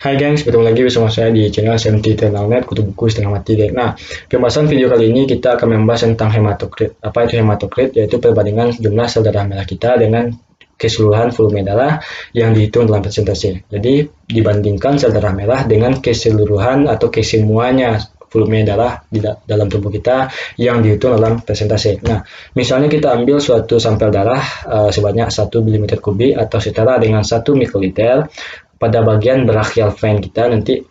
Hai gengs, bertemu lagi bersama saya di channel SMT Eternalnet, kutu buku setengah mati geng. Nah, pembahasan video kali ini kita akan membahas tentang hematokrit. Apa itu hematokrit? Yaitu perbandingan jumlah sel darah merah kita dengan keseluruhan volume darah yang dihitung dalam persentase. Jadi, dibandingkan sel darah merah dengan keseluruhan atau kesemuanya volume darah di dalam tubuh kita yang dihitung dalam persentase. Nah, misalnya kita ambil suatu sampel darah sebanyak 1 mm kubik atau setara dengan 1 mikroliter. Pada bagian brachial vein kita nanti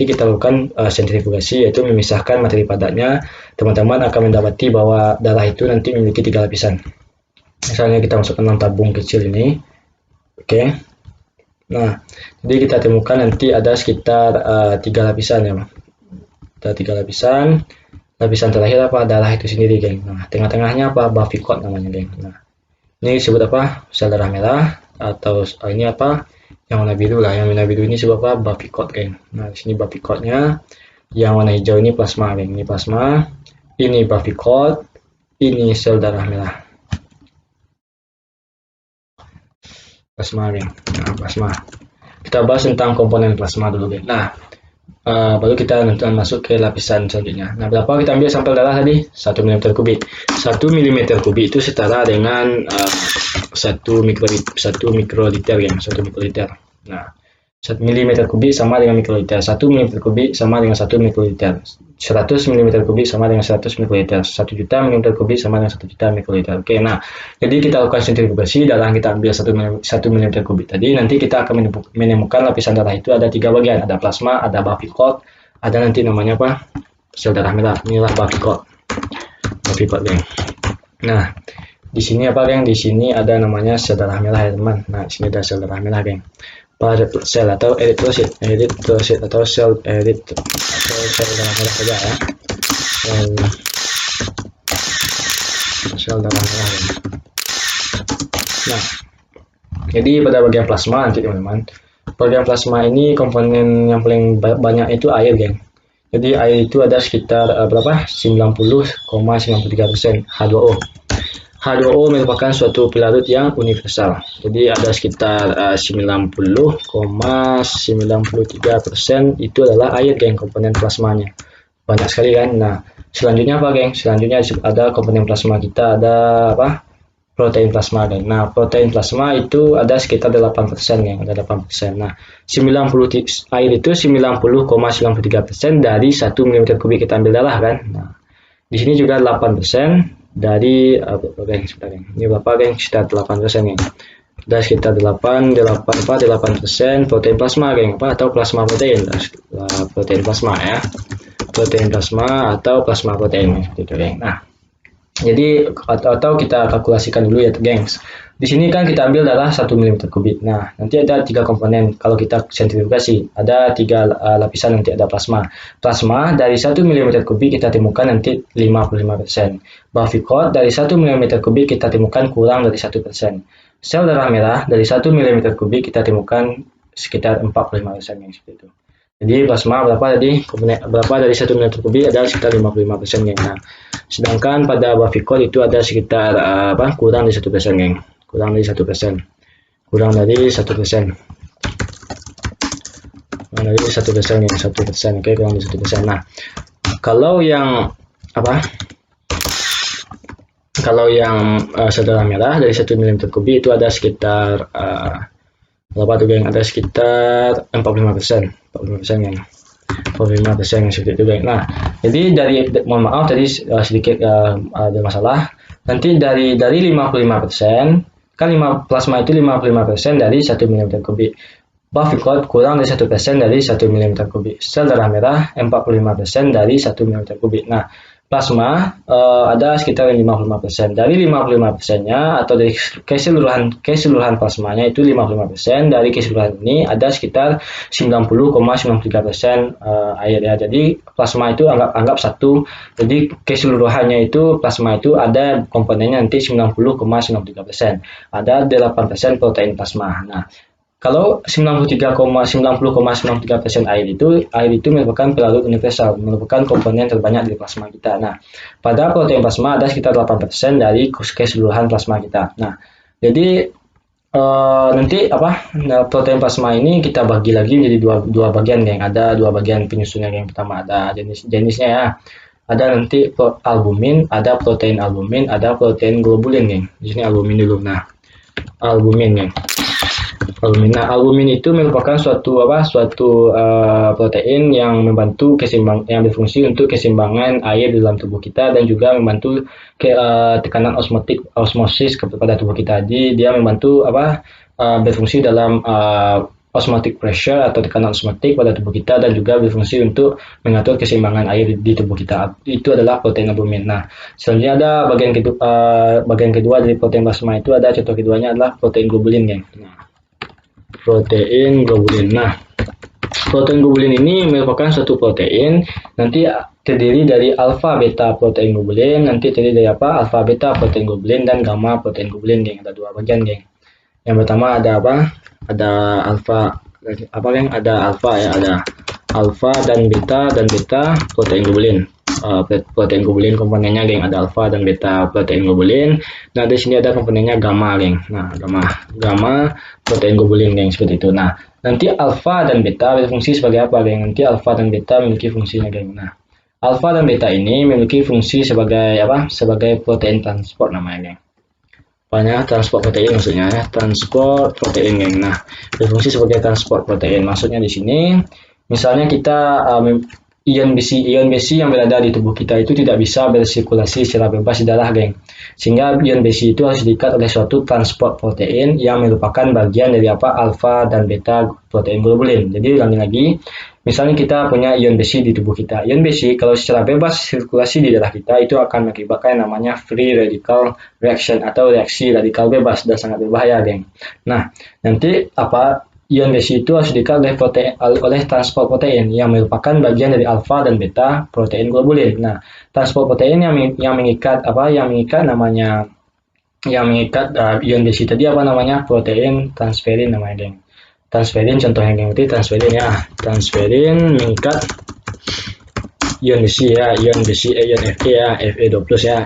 kita lakukan sentrifugasi, yaitu memisahkan materi padatnya. Teman-teman akan mendapati bahwa darah itu nanti memiliki 3 lapisan. Misalnya kita masukkan dalam tabung kecil ini, oke. Nah, jadi kita temukan nanti ada sekitar 3 lapisan ya, ada 3 lapisan. Lapisan terakhir apa? Darah itu sendiri, geng. Nah, tengah-tengahnya apa? Bavicot namanya, geng. Nah, ini disebut apa? Sel darah merah, atau ini apa? Yang warna biru lah, yang warna biru ini sebab apa? Bavicot, geng. Nah, di sini bavicotnya. Yang warna hijau ini plasma, geng. Ini plasma, ini bavicot, ini sel darah merah. Plasma, geng. Nah, plasma. Kita bahas tentang komponen plasma dulu, geng. Nah, baru kita masuk ke lapisan selanjutnya. Nah, berapa kita ambil sampel darah tadi? 1 mm kubik. 1 mm kubik itu setara dengan 1 mikroliter ya, 1 mikroliter. Nah, 1 mm kubik sama dengan mikroliter. 1 mm kubik sama dengan 1 mikroliter. 100 mm kubik sama dengan 100 mikroliter. 1 juta mm kubik sama dengan 1 juta mikroliter. Oke, nah, jadi kita lakukan sentrifugasi, darah kita ambil 1 mm kubik tadi. Nanti kita akan menemukan lapisan darah itu ada 3 bagian. Ada plasma, ada bavicot, ada nanti namanya apa? Sel darah merah. Inilah bavicot. Bavicot, geng. Nah, di sini apa, geng? Di sini ada namanya sel darah merah ya, teman. Nah, di sini ada sel darah merah, geng. Pada sel atau eritrosit atau sel darah merah saja ya. Sel darah merah, geng. Nah, jadi pada bagian plasma nanti teman-teman. Bagian plasma ini komponen yang paling banyak itu air, geng. Jadi air itu ada sekitar berapa? 90,93% H2O. H2O merupakan suatu pelarut yang universal. Jadi ada sekitar 90,93% itu adalah air, geng, komponen plasmanya. Banyak sekali kan. Nah, selanjutnya apa, geng? Selanjutnya ada komponen plasma kita, ada apa? Protein plasma, geng. Nah, protein plasma itu ada sekitar 8%, geng. Ada 8%. Nah, air itu 90,93% dari 1 mm kubik kita ambil darah kan. Nah, di sini juga 8% dari ini berapa, geng? Sekitar 8%, geng. Ada sekitar 8% protein plasma, geng, apa atau plasma protein. Protein plasma ya. Protein plasma atau plasma protein gitu, geng. Nah, jadi atau kita kalkulasikan dulu ya, gengs. Di sini kan kita ambil darah 1 mm kubik. Nah, nanti ada 3 komponen. Kalau kita sentrifugasi, ada 3 lapisan, nanti ada plasma. Plasma dari 1 mm kubik kita temukan nanti 55%. Bavicot dari 1 mm kubik kita temukan kurang dari 1%. Sel darah merah dari 1 mm kubik kita temukan sekitar 45%, yang seperti itu. Jadi plasma berapa tadi? Berapa dari 1 mm kubik ada sekitar 55%, geng. Nah, sedangkan pada bavicot itu ada sekitar kurang dari 1%, geng. Kurang dari 1%. Kurang dari 1%. Kurang dari 1%, geng. 1%. Oke, kurang dari 1%. Nah, kalau yang sel darah merah dari 1 mm kubik itu ada sekitar berapa tuh, geng? Ada sekitar 45%, geng. 45% seperti itu, geng. Nah, jadi mohon maaf tadi sedikit ada masalah. Nanti dari 55%, kan plasma itu 55% dari 1 mm kubik. Bavicot kurang dari 1% dari 1 mm kubik. Sel darah merah 45% dari 1 mm kubik. Nah, plasma ada sekitar 55%. Dari 55%-nya atau dari keseluruhan plasmanya itu 55%. Dari keseluruhan ini ada sekitar 90,93% air ya. Jadi plasma itu anggap satu. Jadi keseluruhannya itu plasma itu ada komponennya nanti 90,93%. Ada 8% protein plasma. Nah, kalau 90,93% air itu merupakan pelarut universal, merupakan komponen terbanyak dari plasma kita. Nah, pada protein plasma ada sekitar 8% dari keseluruhan plasma kita. Nah, jadi nanti apa, nah, protein plasma ini kita bagi lagi menjadi dua bagian, geng. Ada dua bagian penyusunnya, geng. Pertama ada jenisnya ya. Ada nanti albumin, ada protein albumin, ada protein globulin, geng. Di sini albumin dulu. Nah, albumin, geng. Albumin. Nah, albumin itu merupakan suatu protein yang membantu yang berfungsi untuk keseimbangan air di dalam tubuh kita dan juga membantu tekanan osmosis kepada tubuh kita. Jadi dia membantu berfungsi dalam osmotic pressure atau tekanan osmotik pada tubuh kita dan juga berfungsi untuk mengatur keseimbangan air di tubuh kita. Itu adalah protein albumin. Nah, selanjutnya ada bagian kedua dari protein plasma itu ada contoh keduanya adalah protein globulin, geng. Nah, protein globulin. Nah, protein globulin ini merupakan suatu protein nanti terdiri dari alfa beta protein globulin, nanti terdiri dari alfa beta protein globulin dan gamma protein globulin, geng. Ada dua bagian, geng. Yang pertama ada ada alfa geng? Ada alfa ya, ada alfa dan beta protein globulin. Protein globulin komponennya, geng, ada alfa dan beta protein globulin. Nah, di sini ada komponennya gamma, geng. Nah, gamma protein globulin, geng, seperti itu. Nah, nanti alfa dan beta berfungsi sebagai apa, geng? Nanti alfa dan beta memiliki fungsinya, geng. Nah, alfa dan beta ini memiliki fungsi sebagai sebagai protein transport namanya, geng. Transport protein maksudnya ya, transport protein, geng. Nah, berfungsi sebagai transport protein. Maksudnya di sini, misalnya kita ion besi yang berada di tubuh kita itu tidak bisa bersirkulasi secara bebas di darah, geng. Sehingga ion besi itu harus diikat oleh suatu transport protein yang merupakan bagian dari alfa dan beta protein globulin. Jadi ulangi lagi, misalnya kita punya ion besi di tubuh kita. Ion besi kalau secara bebas sirkulasi di darah kita itu akan mengakibatkan yang namanya free radical reaction atau reaksi radikal bebas dan sangat berbahaya, geng. Nah, nanti ion besi itu harus diikat oleh transport protein yang merupakan bagian dari alfa dan beta protein globulin. Nah, transport protein yang mengikat namanya ion besi tadi namanya protein transferin namanya, geng. Transferin contohnya, geng, itu transferin ya. Transferin mengikat ion besi ya, ion Fe ya, Fe2+ ya,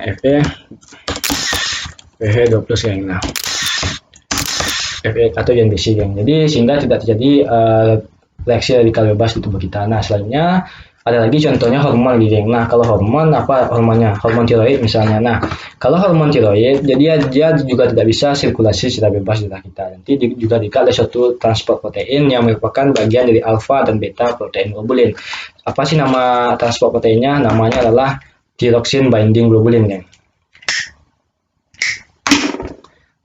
Fe2+, geng. Nah, Fe atau ion besi, geng. Jadi sehingga tidak terjadi reaksi radikal bebas di tubuh kita. Nah, selanjutnya ada lagi contohnya hormon, geng. Nah, kalau hormon hormonnya? Hormon tiroid misalnya. Nah, kalau hormon tiroid jadi dia juga tidak bisa sirkulasi secara bebas di darah kita. Nanti juga diikat oleh suatu transport protein yang merupakan bagian dari alfa dan beta protein globulin. Apa sih nama transport proteinnya? Namanya adalah thyroxine binding globulin, geng.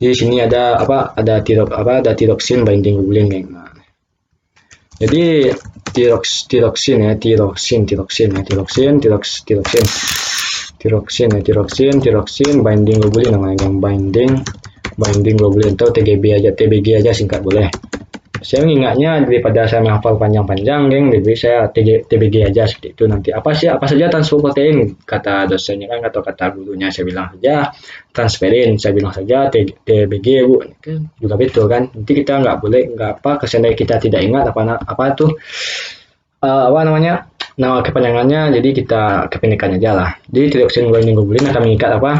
Di sini ada thyroxine binding globulin, geng. Nah, jadi thyroxine binding globulin namanya, geng. Binding globulin atau TBG aja singkat boleh. Saya mengingatnya daripada saya menghafal panjang-panjang, geng, jadi saya TBG aja seperti itu. Nanti apa saja transport protein, kata dosennya kan atau kata gurunya, saya bilang saja transferin, saya bilang saja TBG, Bu. Juga betul kan. Nanti kita kesannya kita tidak ingat apa tuh nama kepanjangannya, jadi kita kependekan aja lah. Jadi thyroxine binding globulin akan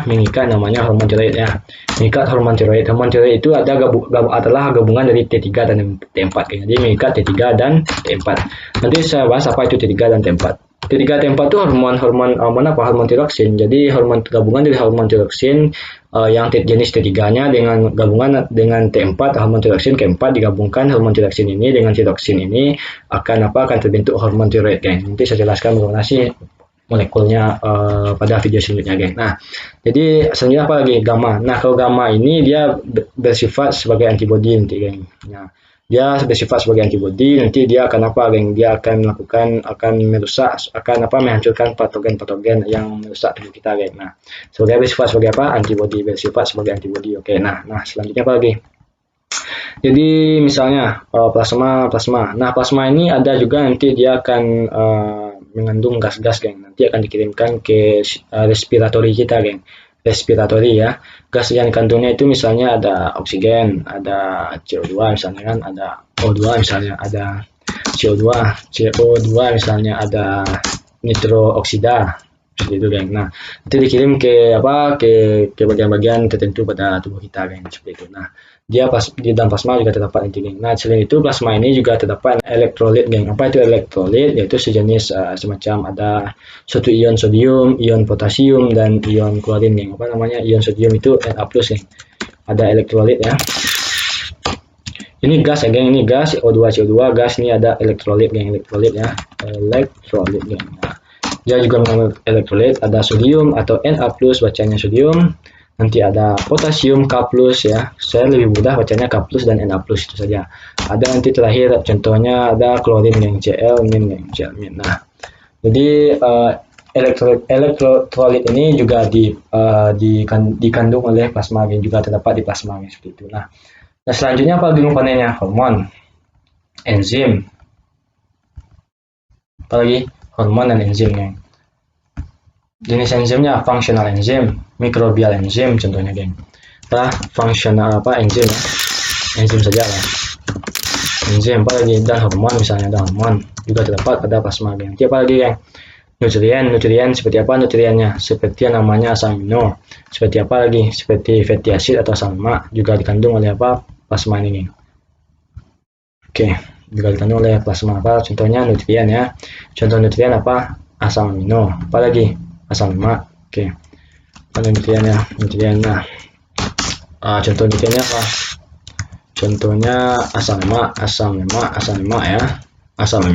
mengikat namanya hormon tiroid ya. Mengikat hormon tiroid. Hormon tiroid itu adalah gabungan dari T3 dan T4. Jadi mengikat T3 dan T4. Nanti saya bahas apa itu T3 dan T4. T3 T4 itu hormon tiroksin. Jadi gabungan dari hormon tiroksin yang jenis T3-nya dengan gabungan dengan T4, hormon tiroksin keempat digabungkan hormon tiroksin ini dengan tiroksin ini akan terbentuk hormon tiroid, geng. Nanti saya jelaskan bagaimana sih molekulnya pada video selanjutnya, geng. Nah, jadi selanjutnya apa lagi? Gamma. Nah, kalau gamma ini dia bersifat sebagai antibodi nanti, geng. Nah, dia bersifat sebagai antibodi, nanti dia akan geng? Dia akan menghancurkan patogen-patogen yang merusak tubuh kita, geng. Nah, bersifat sebagai antibodi, bersifat sebagai antibodi. Oke, nah selanjutnya apa lagi? Jadi misalnya plasma. Nah, plasma ini ada juga nanti dia akan mengandung gas-gas, geng. Nanti akan dikirimkan ke respiratori kita, geng. Respiratori ya. Gas yang dikandungnya itu misalnya ada oksigen, ada CO2 misalnya kan, ada O2 misalnya, ada CO2 misalnya, ada nitrooksida, seperti itu geng. Nah, itu dikirim ke apa ke bagian-bagian tertentu pada tubuh kita geng, seperti itu. Nah, dia pas di dalam plasma juga terdapat inti geng. Nah, selain itu plasma ini juga terdapat elektrolit geng. Apa itu elektrolit? Yaitu sejenis semacam ada suatu ion sodium, ion potasium dan ion klorin geng. Apa namanya? Ion sodium itu Na+ geng. Ada elektrolit ya. Ini gas ya geng, ini gas O2 CO2 gas, ini ada elektrolit geng, elektrolit ya, elektrolit geng. Nah, dia juga mengandung elektrolit, ada sodium atau Na+ bacanya sodium, nanti ada potasium K+ ya, saya lebih mudah bacanya K+ dan Na+ itu saja. Ada nanti terakhir contohnya ada klorin geng, Cl- geng, Cl-. Nah, jadi elektrolit ini juga dikandung oleh plasma geng, juga terdapat di plasma geng, seperti itu. Nah, selanjutnya apa lagi komponennya? Hormon, enzim, apalagi hormon dan enzim geng. Jenis enzimnya functional enzim, microbial enzim contohnya geng. Fungsional enzim ya. Enzim saja lah. Enzim apalagi, dan hormon misalnya ada hormon juga terdapat pada plasma geng. Apa lagi geng? Nutrien seperti apa nutriennya? Seperti yang namanya asam amino. Seperti apa lagi? Seperti fatty acid atau asam lemak juga dikandung oleh plasma ini geng. Oke, juga dikandung oleh plasma apa? Contohnya nutrien ya. Contoh nutrien apa? Asam amino. Apalagi? Asam lemak. Oke. Ada nutriennya. Nutriennya. Contoh nutriennya apa? Contohnya asam lemak, ya. Asam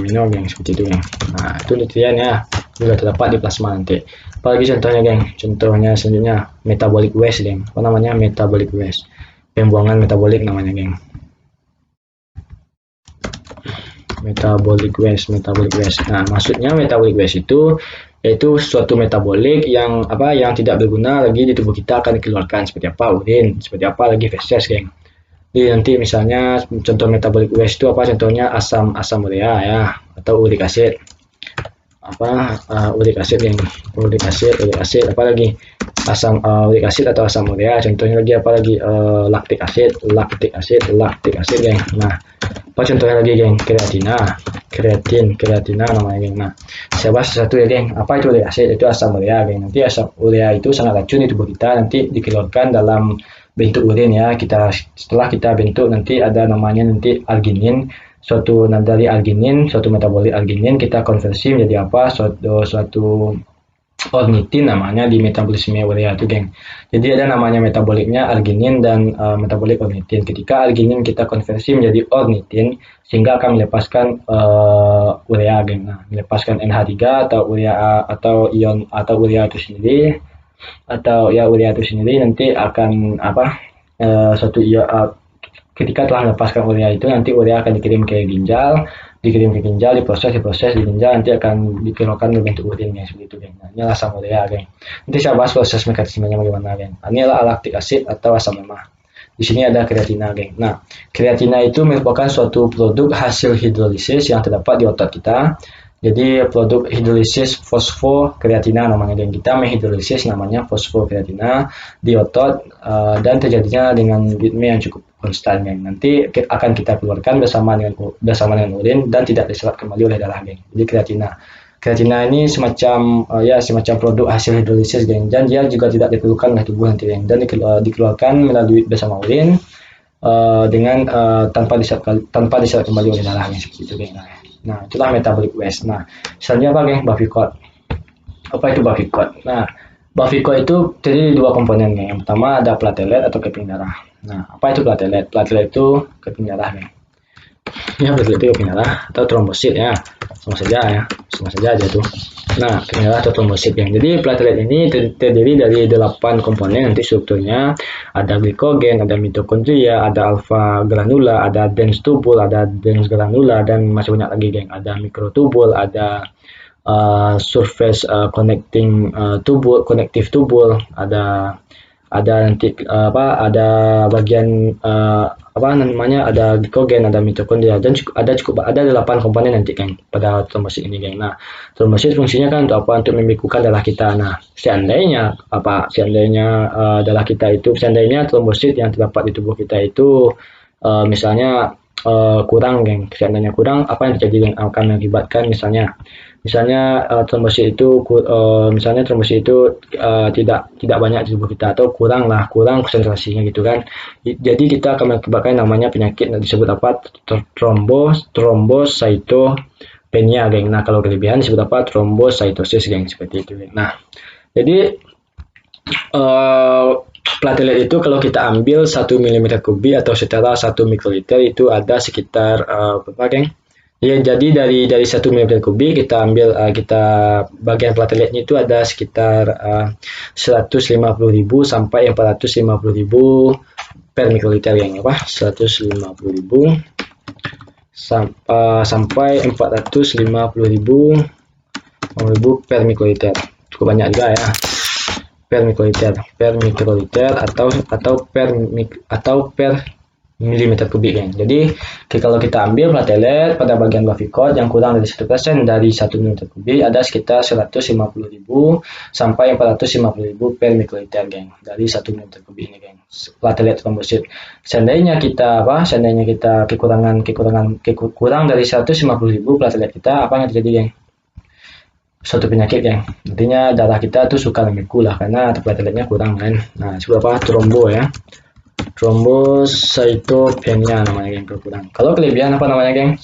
amino, geng, seperti itu, geng. Nah, itu nutriennya juga terdapat di plasma nanti. Apalagi contohnya, geng? Contohnya selanjutnya metabolic waste, geng. Apa namanya? Metabolic waste. Pembuangan metabolik namanya, geng. Metabolic waste. Nah, maksudnya metabolic waste itu yaitu suatu metabolik yang tidak berguna lagi di tubuh kita akan dikeluarkan, seperti apa? Urin, seperti apa lagi? Feses, geng. Jadi nanti misalnya contoh metabolic waste itu apa? Contohnya asam urea ya, atau uric acid. Uric acid, geng. Uric acid apa lagi? Uric acid atau asam urea. Contohnya lagi apa lagi? Lactic acid, geng. Nah, apa contohnya lagi, geng? Kreatina namanya, geng. Nah, saya bahas satu ya, geng. Apa itu uric acid? Itu asam urea, geng. Nanti asam urea itu sangat racun di tubuh kita, nanti dikeluarkan dalam bentuk urin ya. Setelah kita bentuk nanti ada namanya nanti arginin. Dari arginin, suatu metabolit arginin kita konversi menjadi apa? Suatu ornitin namanya di metabolisme urea itu, geng. Jadi ada namanya metaboliknya arginin dan metabolik ornitin. Ketika arginin kita konversi menjadi ornitin sehingga akan melepaskan urea, geng. Nah, melepaskan NH3 atau urea atau ion atau urea itu sendiri nanti akan suatu ketika telah melepaskan urea itu nanti urea akan dikirim ke ginjal, diproses di ginjal, nanti akan dikeluarkan berbentuk urin, seperti itu, geng. Nah, ini asam urea, geng. Nanti saya bahas proses mekanismenya bagaimana, geng. Ini adalah lactic acid atau asam lemak. Di sini ada kreatina, geng. Nah, kreatina itu merupakan suatu produk hasil hidrolisis yang terdapat di otot kita. Jadi produk hidrolisis fosfokreatina namanya, geng. Kita menghidrolisis namanya fosfokreatina di otot dan terjadinya dengan ritme yang cukup konstan, geng. Nanti akan kita keluarkan bersama dengan urin dan tidak diserap kembali oleh darah, geng. Jadi kreatina ini semacam produk hasil hidrolisis, geng. Dan dia juga tidak diperlukan oleh tubuh nanti, geng. Dan dikeluarkan melalui bersama urin dengan tanpa diserap kembali oleh darah, geng. Seperti itu, geng. Nah, itulah metabolic waste. Nah, selanjutnya apa, geng? Buffy-Coat. Apa itu Buffy-Coat? Nah, Buffy-Coat itu terdiri dari dua komponen, geng. Yang pertama ada platelet atau keping darah. Nah, apa itu platelet? Platelet itu keping darah, geng. Ya, platelet itu keping darah atau trombosit ya. Sama saja aja tuh. Nah, keping darah atau trombosit, geng. Jadi platelet ini terdiri dari 8 komponen nanti strukturnya. Ada glikogen, ada mitokondria, ada alfa granula, ada dense tubul, ada dense granula, dan masih banyak lagi, geng. Ada mikrotubul, ada surface connective tubul, ada nanti ada bagian ada glikogen, ada mitokondria, dan ada 8 komponen nanti, geng, pada trombosit ini, geng. Nah, trombosit fungsinya kan untuk apa? Untuk membekukan darah kita. Nah, seandainya darah kita itu, seandainya trombosit yang terdapat di tubuh kita itu misalnya kurang, geng. Seandainya kurang, apa yang terjadi, geng? Akan mengakibatkan misalnya trombosit itu misalnya trombosit itu tidak banyak di tubuh kita atau kurang konsentrasinya gitu kan. Jadi kita akan mengakibatkan namanya penyakit disebut apa? Trombositopenia, geng. Nah, kalau kelebihan disebut apa? Trombositosis, geng, seperti itu, geng. Nah, jadi platelet itu kalau kita ambil 1 mm3 atau setara 1 mikroliter itu ada sekitar berapa, geng? Ya, jadi dari 1 mm3 kita ambil kita bagian plateletnya itu ada sekitar 150.000 sampai 450.000 per mikroliter, geng. Apa? 150.000 sampai 450.000 per mikroliter. Cukup banyak juga ya. Per mikroliter atau per milimeter kubik, geng. Jadi kalau kita ambil platelet pada bagian bavikot yang kurang dari 1% dari 1 mm3 ada sekitar 150.000 sampai 450.000 per mikroliter, geng, dari 1 mm3 ini, geng, platelet trombosit. Seandainya kita kurang dari 150.000 platelet kita, apa yang terjadi, geng? Suatu penyakit, geng. Artinya darah kita tuh suka membeku lah karena plateletnya kurang kan. Nah, itu apa? Trombositopenia namanya, geng, kalau kurang. Kalau kelebihan apa namanya, geng?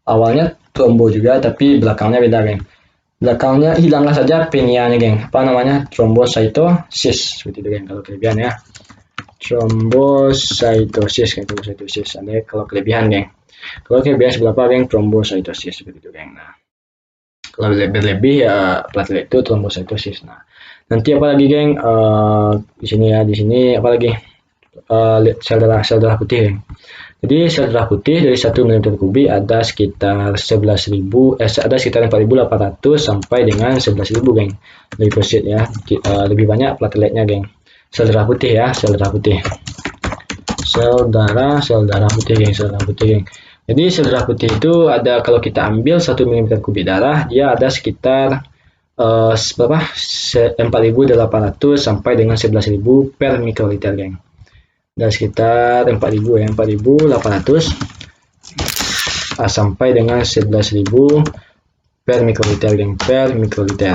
Awalnya trombo juga tapi belakangnya beda, geng. Belakangnya hilanglah saja penianya, geng. Apa namanya? Trombositosis. Seperti itu, geng, kalau kelebihan ya. Trombositosis, geng, trombositosis. Ada kalau kelebihan, geng. Kalau kelebihan seberapa, geng? Trombositosis, seperti itu, geng. Nah, kalau berlebih ya platelet itu trombositosis. Nah, nanti apa lagi, geng? Di sini apa lagi? Sel darah putih, geng. Jadi sel darah putih dari 1 mm3 ada sekitar 11.000 ada sekitar 4.800 sampai dengan 11.000, geng. Leukosit ya. Lebih banyak plateletnya, geng. Sel darah putih ya, sel darah putih. Sel darah putih, geng, sel darah putih, geng. Jadi sel darah putih itu ada kalau kita ambil 1 mm3 darah, dia ada sekitar berapa? 4.800 sampai dengan 11.000 per mikroliter, geng. Dan sekitar 4.000 ya, 4.800 sampai dengan 11.000 per mikroliter, geng, per mikroliter,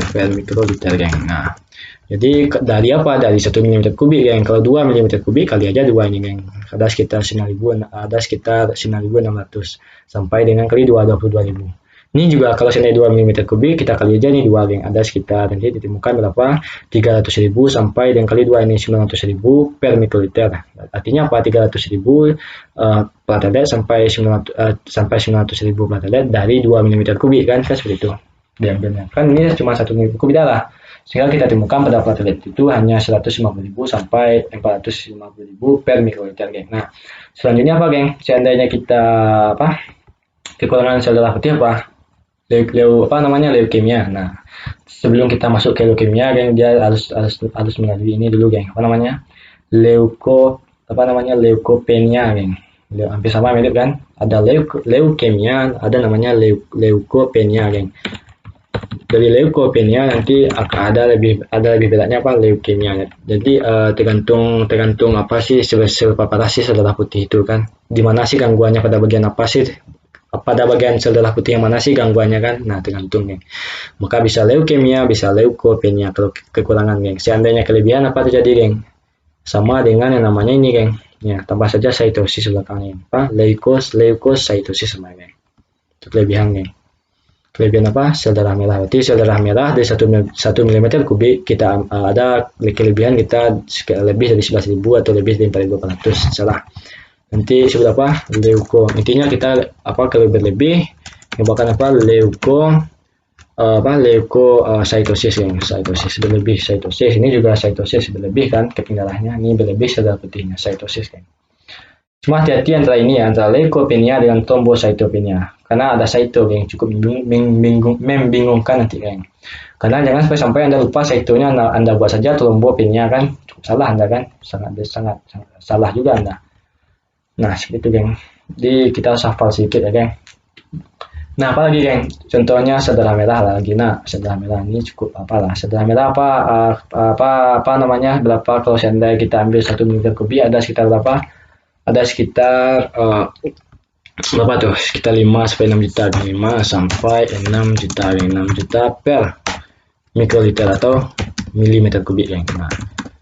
geng. Nah, jadi dari apa? Dari 1 mm3, geng. Kalau 2 mm3 kali aja 2 ini, geng. Ada sekitar 9.600 sampai dengan kali 22.000. Ini juga kalau seandainya 2 mm3 kita kali aja nih 2, geng. Ada sekitar nanti ditemukan berapa? 300.000 sampai dengan kali 2 ini 900.000 per mikroliter. Artinya apa? 300.000 platelet sampai 900.000 platelet dari 2 mm3 kan seperti itu. Diambilnya. Kan ini cuma 1 mm3 darah. Sehingga kita temukan pada platelet itu hanya 150.000 sampai 450.000 per mikroliter, geng. Nah, selanjutnya apa, geng? Seandainya kita kekurangan sel darah putih apa? Leukemia. Nah, sebelum kita masuk ke leukemia, geng, dia harus melalui ini dulu, geng. Apa namanya? Leukopenia, geng. Hampir sama, mirip kan? Ada leukemia, ada namanya leukopenia, geng. Dari leukopenia nanti akan ada lebih beratnya apa? Leukemia. Jadi tergantung apa sih seberapa parah sih sel darah putih itu kan? Di mana sih gangguannya, pada bagian apa sih? Pada bagian sel darah putih yang mana sih gangguannya kan? Nah, tergantung, geng. Maka bisa leukemia, bisa leukopenia kalau kekurangan, geng. Seandainya kelebihan apa terjadi, geng? Sama dengan yang namanya ini, geng. Ya, tambah saja sitosis belakangnya. Apa? Leukositosis sama, geng. Itu kelebihan, geng. Kelebihan apa? Sel darah merah. Berarti sel darah merah dari 1 mm3 kita ada kelebihan kita lebih dari 11.000 atau lebih dari 4.800. Salah. Nanti sebut apa? Intinya kita kalau berlebih menyebabkan apa? Leukositosis, yang sitosis berlebih, sitosis ini juga sitosis berlebih kan, keping darahnya ini berlebih sel darah putihnya, sitosis, kan. Cuma hati-hati antara ini, antara leukopenia dengan trombositopenia, karena ada sito yang cukup membingungkan nanti, kan. Karena jangan sampai Anda lupa sitonya, Anda buat saja trombopenia, kan, cukup salah Anda, kan, sangat salah juga Anda. Nah, seperti itu, geng. Jadi kita harus hafal sedikit ya, geng. Nah, apalagi, geng? Contohnya sel darah merah lagi. Nah, sel darah merah ini cukup apalah. Sel darah merah apa namanya? Berapa kalau seandainya kita ambil 1 mm3 ada sekitar berapa? Ada sekitar berapa tuh? Sekitar 5 sampai 6 juta, 5 sampai 6 juta, 6 juta per mikroliter atau milimeter kubik, geng. Nah,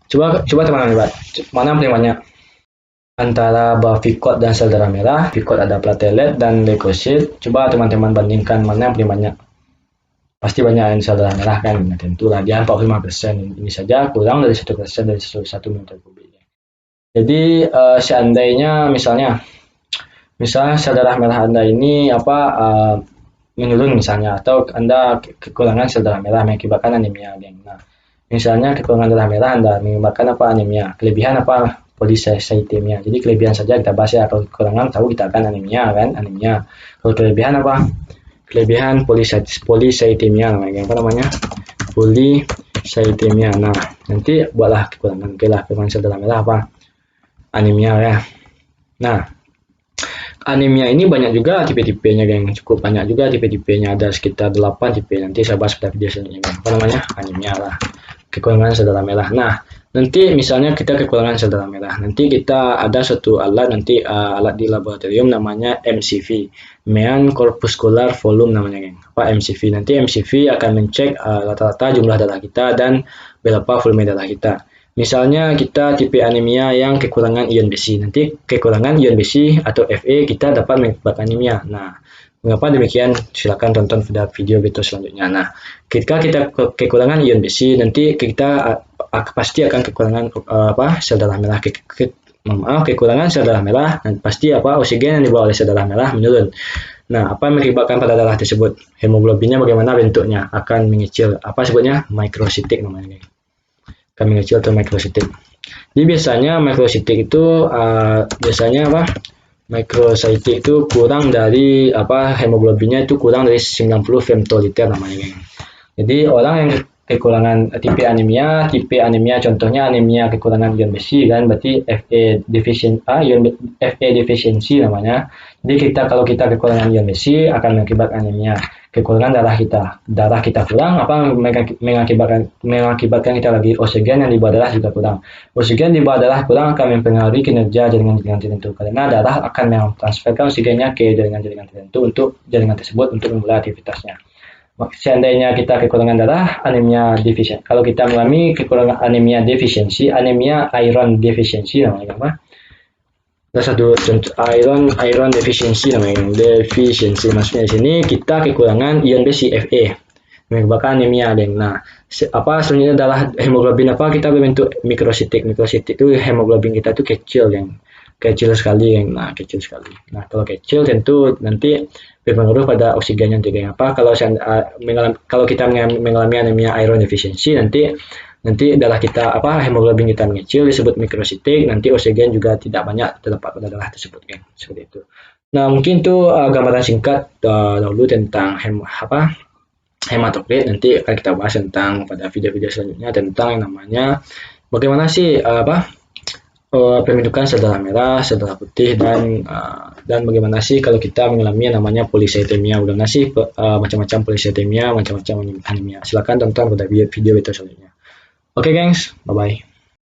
coba teman-teman lihat mana yang paling banyak antara bavikot dan sel darah merah. Vikot ada platelet dan leukosit. Coba teman-teman bandingkan mana yang paling banyak. Pasti banyak yang sel darah merah kan. Nah, tentulah dia 45%. Ini saja kurang dari 1% dari 1 milimeter kubik. Jadi seandainya misalnya sel darah merah Anda ini menurun misalnya, atau Anda kekurangan sel darah merah mengakibatkan anemia. Nah, misalnya kekurangan darah merah Anda mengakibatkan anemia. Kelebihan policythemia. Jadi kelebihan saja kita bahas ya. Kalau kekurangan tahu kita akan anemia kan, anemia. Kalau kelebihan Kelebihan policythemia namanya. Policythemia. Nah, nanti buatlah kekurangan. Kekurangan sel darah merah anemia ya. Nah, anemia ini banyak juga tipe-tipenya, geng. Cukup banyak juga tipe-tipenya. Ada sekitar 8 tipe. Nanti saya bahas pada video selanjutnya, geng. Anemia lah. Kekurangan sel darah merah. Nah, nanti misalnya kita kekurangan sel darah merah. Nanti kita ada suatu alat alat di laboratorium namanya MCV. Mean Corpuscular Volume namanya, geng. MCV. Nanti MCV akan mencek rata-rata jumlah darah kita dan berapa volume darah kita. Misalnya kita tipe anemia yang kekurangan ion besi. Nanti kekurangan ion besi atau Fe kita dapat mengakibatkan anemia. Nah, mengapa demikian? Silakan tonton video selanjutnya. Nah, ketika kita kekurangan ion besi, nanti kita pasti akan kekurangan sel darah merah. Kekurangan sel darah merah, dan pasti oksigen yang dibawa oleh sel darah merah menurun. Nah, apa yang mengakibatkan pada darah tersebut? Hemoglobinnya bagaimana bentuknya? Akan mengecil. Sebutnya? Microcytic namanya. Akan mengecil atau microcytic. Jadi biasanya microcytic itu microcytic itu kurang dari hemoglobinnya itu kurang dari 90 femtoliter namanya. Jadi orang yang kekurangan tipe anemia contohnya anemia kekurangan ion besi kan, berarti Fe deficiency namanya. Jadi kalau kita kekurangan ion besi akan mengakibatkan anemia. Kekurangan darah kita kurang mengakibatkan kita lagi oksigen yang di bawah darah juga kurang. Oksigen di bawah darah kurang akan mempengaruhi kinerja jaringan-jaringan tertentu, karena darah akan mentransferkan oksigennya ke jaringan-jaringan tertentu untuk jaringan tersebut untuk memulai aktivitasnya. Seandainya kita kekurangan darah, anemia deficiency. Kalau kita mengalami kekurangan anemia defisiensi, anemia iron deficiency namanya apa? Ada satu contoh iron deficiency namanya. Deficiency maksudnya di sini kita kekurangan ion besi Fe menyebabkan anemia. Nah, selanjutnya adalah hemoglobin kita berbentuk mikrocytic. Mikrocytic itu hemoglobin kita itu kecil, geng. Kecil sekali, geng. Nah, kecil sekali. Nah, kalau kecil tentu nanti berpengaruh pada oksigen yang tinggi. Kalau kita mengalami anemia iron deficiency, nanti darah kita hemoglobin kita mengecil disebut mikrocytic, nanti oksigen juga tidak banyak terdapat pada darah tersebut, kan, seperti itu. Nah, mungkin itu gambaran singkat dahulu tentang hematokrit. Nanti akan kita bahas tentang pada video-video selanjutnya tentang yang namanya bagaimana sih pembentukan sel darah merah, sel darah putih, dan bagaimana sih kalau kita mengalami yang namanya policythemia. Bagaimana sih macam-macam policythemia, macam-macam anemia. Silakan tonton pada video selanjutnya. Oke, gengs, bye-bye.